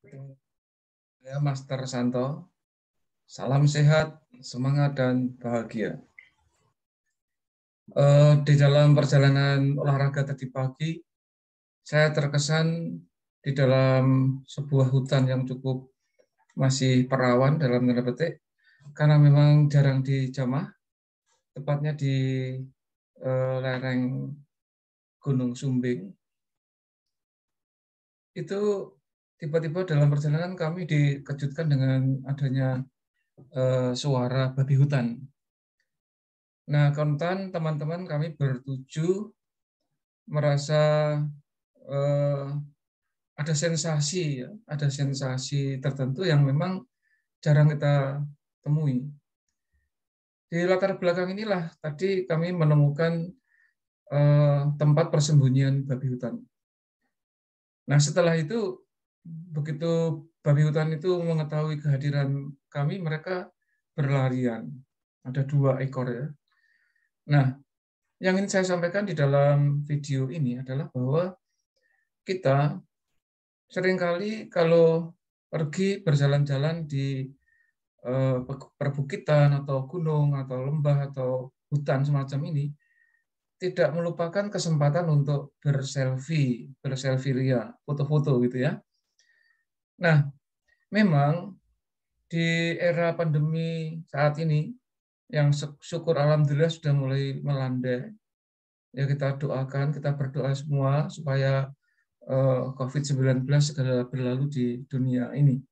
Ya, Master Santo. Salam sehat, semangat, dan bahagia. Di dalam perjalanan olahraga tadi pagi, saya terkesan di dalam sebuah hutan yang cukup masih perawan dalam tanda petik, karena memang jarang dijamah, tepatnya di lereng Gunung Sumbing. Itu tiba-tiba dalam perjalanan kami dikejutkan dengan adanya suara babi hutan. Nah, kontan teman-teman kami bertujuh merasa eh, ada sensasi, ya, ada sensasi tertentu yang memang jarang kita temui. Di latar belakang inilah tadi kami menemukan tempat persembunyian babi hutan. Nah, setelah itu begitu babi hutan itu mengetahui kehadiran kami, mereka berlarian. Ada 2 ekor ya. Nah, yang ingin saya sampaikan di dalam video ini adalah bahwa kita seringkali kalau pergi berjalan-jalan di perbukitan atau gunung atau lembah atau hutan semacam ini, tidak melupakan kesempatan untuk berselfie ria, foto-foto gitu ya. Nah, memang di era pandemi saat ini, yang syukur alhamdulillah sudah mulai melandai, ya kita doakan, kita berdoa semua supaya COVID-19 segera berlalu di dunia ini.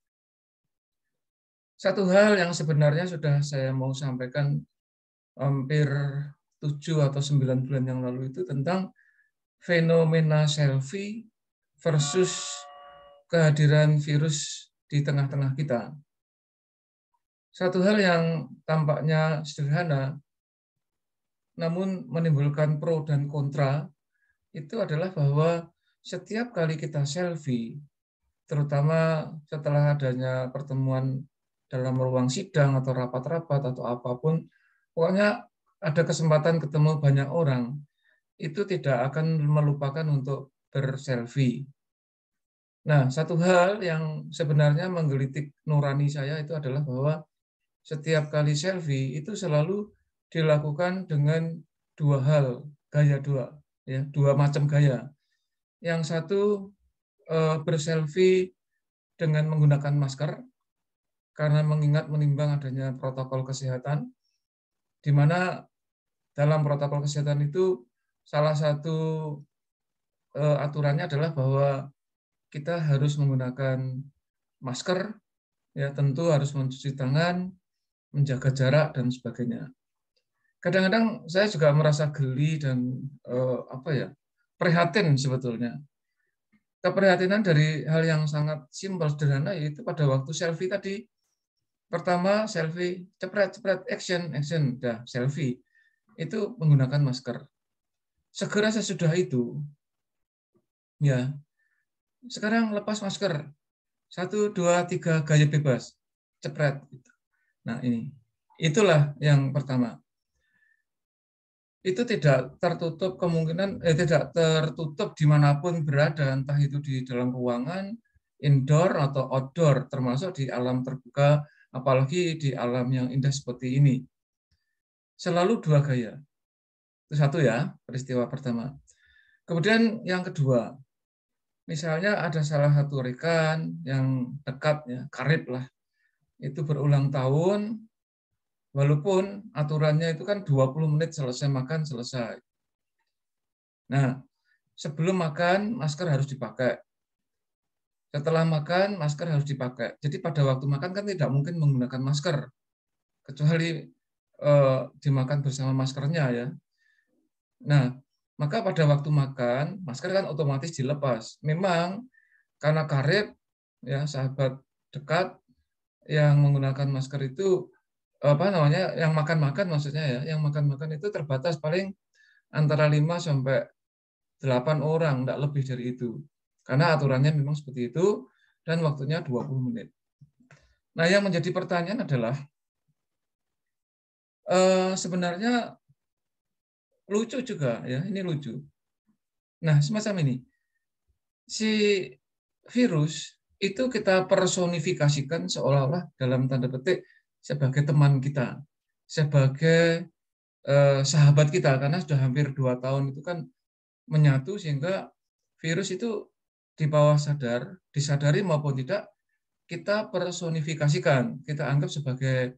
Satu hal yang sebenarnya sudah saya mau sampaikan hampir 7 atau 9 bulan yang lalu itu tentang fenomena selfie versus kehadiran virus di tengah-tengah kita. Satu hal yang tampaknya sederhana, namun menimbulkan pro dan kontra, itu adalah bahwa setiap kali kita selfie, terutama setelah adanya pertemuan dalam ruang sidang atau rapat-rapat atau apapun, pokoknya ada kesempatan ketemu banyak orang, itu tidak akan melupakan untuk berselfie. Nah, satu hal yang sebenarnya menggelitik nurani saya itu adalah bahwa setiap kali selfie itu selalu dilakukan dengan 2 hal, gaya dua, ya, 2 macam gaya. Yang satu berselfie dengan menggunakan masker karena mengingat menimbang adanya protokol kesehatan, di mana dalam protokol kesehatan itu salah satu aturannya adalah bahwa kita harus menggunakan masker, ya tentu harus mencuci tangan, menjaga jarak dan sebagainya. Kadang-kadang saya juga merasa geli dan prihatin sebetulnya. Keprihatinan dari hal yang sangat simpel sederhana, yaitu pada waktu selfie tadi. Pertama selfie, cepret-cepret, action, dah selfie. Itu menggunakan masker. Segera sesudah itu, ya, sekarang lepas masker. 1, 2, 3, gaya bebas. Cepret. Nah, ini. Itulah yang pertama. Itu tidak tertutup kemungkinan, tidak tertutup dimanapun berada, entah itu di dalam ruangan, indoor atau outdoor, termasuk di alam terbuka, apalagi di alam yang indah seperti ini. Selalu 2 gaya. Itu satu ya, peristiwa pertama. Kemudian yang kedua, misalnya ada salah satu rekan yang dekat, ya, karib lah, itu berulang tahun, walaupun aturannya itu kan 20 menit selesai makan, selesai. Nah, sebelum makan, masker harus dipakai. Setelah makan, masker harus dipakai. Jadi pada waktu makan kan tidak mungkin menggunakan masker, kecuali dimakan bersama maskernya ya. Nah, maka pada waktu makan, masker kan otomatis dilepas. Memang karena karib, ya sahabat dekat yang menggunakan masker itu yang makan-makan maksudnya ya, yang makan-makan itu terbatas paling antara 5 sampai 8 orang, tidak lebih dari itu. Karena aturannya memang seperti itu dan waktunya 20 menit. Nah, yang menjadi pertanyaan adalah sebenarnya lucu juga ya, ini lucu. Nah, semacam ini. Si virus itu kita personifikasikan seolah-olah dalam tanda petik sebagai teman kita, sebagai sahabat kita, karena sudah hampir 2 tahun itu kan menyatu sehingga virus itu di bawah sadar, disadari maupun tidak, kita personifikasikan, kita anggap sebagai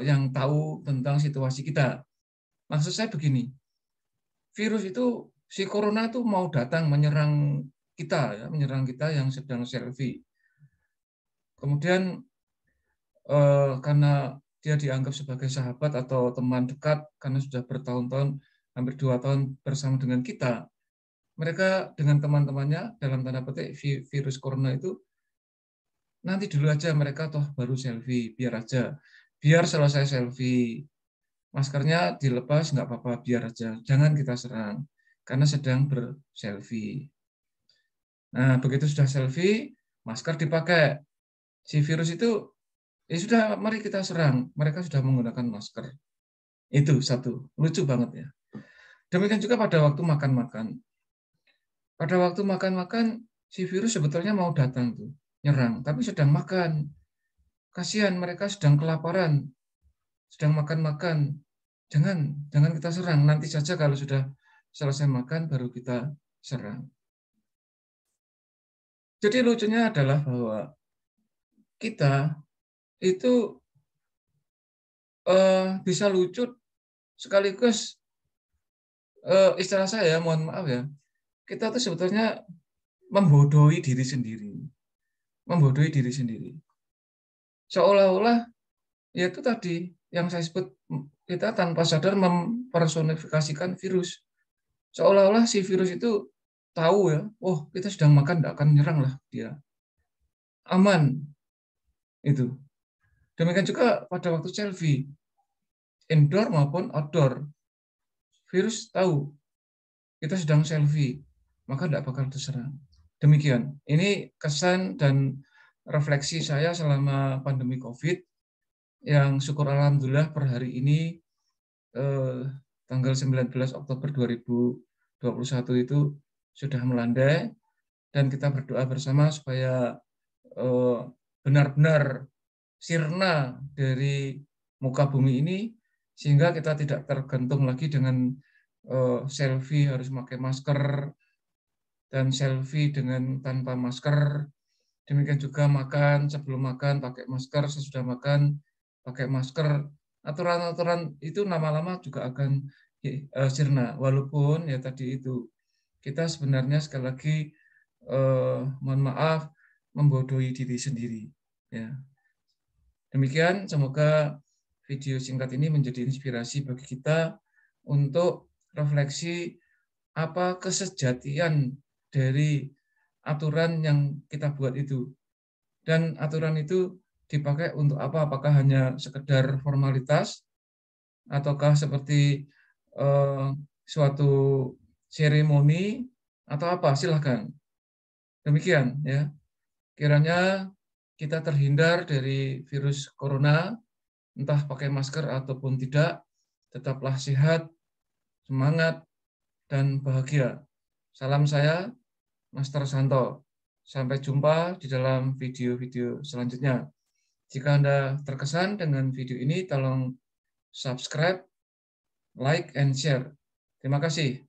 yang tahu tentang situasi kita. Maksud saya begini, virus itu, si corona itu mau datang menyerang kita, ya, menyerang kita yang sedang selfie. Kemudian karena dia dianggap sebagai sahabat atau teman dekat, karena sudah bertahun-tahun, hampir 2 tahun bersama dengan kita, mereka dengan teman-temannya, dalam tanda petik virus corona itu, nanti dulu aja mereka toh baru selfie, biar aja. Biar selesai selfie, maskernya dilepas, nggak apa-apa, biar aja. Jangan kita serang, karena sedang berselfie. Nah, begitu sudah selfie, masker dipakai. Si virus itu, ya sudah, mari kita serang. Mereka sudah menggunakan masker. Itu satu, lucu banget ya. Demikian juga pada waktu makan-makan. Pada waktu makan-makan, si virus sebetulnya mau datang tuh, nyerang, tapi sedang makan. Kasihan, mereka sedang kelaparan, sedang makan-makan. Jangan kita serang. Nanti saja kalau sudah selesai makan, baru kita serang. Jadi lucunya adalah bahwa kita itu bisa lucu sekaligus, istilah saya, mohon maaf ya, kita tuh sebetulnya membodohi diri sendiri. Membodohi diri sendiri. Seolah-olah, ya itu tadi yang saya sebut, kita tanpa sadar mempersonifikasikan virus. Seolah-olah si virus itu tahu ya, oh kita sedang makan, tidak akan menyerang lah dia. Aman. Itu. Demikian juga pada waktu selfie, indoor maupun outdoor. Virus tahu kita sedang selfie, maka tidak bakal diserang. Demikian. Ini kesan dan refleksi saya selama pandemi COVID, yang syukur alhamdulillah per hari ini tanggal 19 Oktober 2021 itu sudah melandai, dan kita berdoa bersama supaya benar-benar sirna dari muka bumi ini, sehingga kita tidak tergantung lagi dengan selfie harus pakai masker dan selfie dengan tanpa masker. Demikian juga makan, sebelum makan pakai masker, sesudah makan pakai masker. Aturan-aturan itu lama-lama juga akan sirna. Walaupun ya tadi itu, kita sebenarnya sekali lagi mohon maaf, membodohi diri sendiri. Ya. Demikian, semoga video singkat ini menjadi inspirasi bagi kita untuk refleksi apa kesejatian dari aturan yang kita buat itu. Dan aturan itu dipakai untuk apa? Apakah hanya sekedar formalitas, ataukah seperti suatu seremoni, atau apa? Silahkan. Demikian ya. Kiranya kita terhindar dari virus corona, entah pakai masker ataupun tidak, tetaplah sehat, semangat, dan bahagia. Salam saya, Master Santo. Sampai jumpa di dalam video-video selanjutnya. Jika Anda terkesan dengan video ini, tolong subscribe, like, and share. Terima kasih.